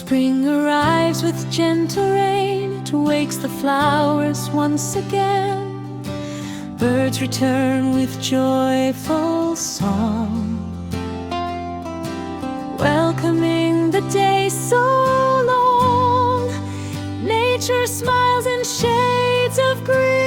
Spring arrives with gentle rain, it wakes the flowers once again. Birds return with joyful song, welcoming the day so long. Nature smiles in shades of green.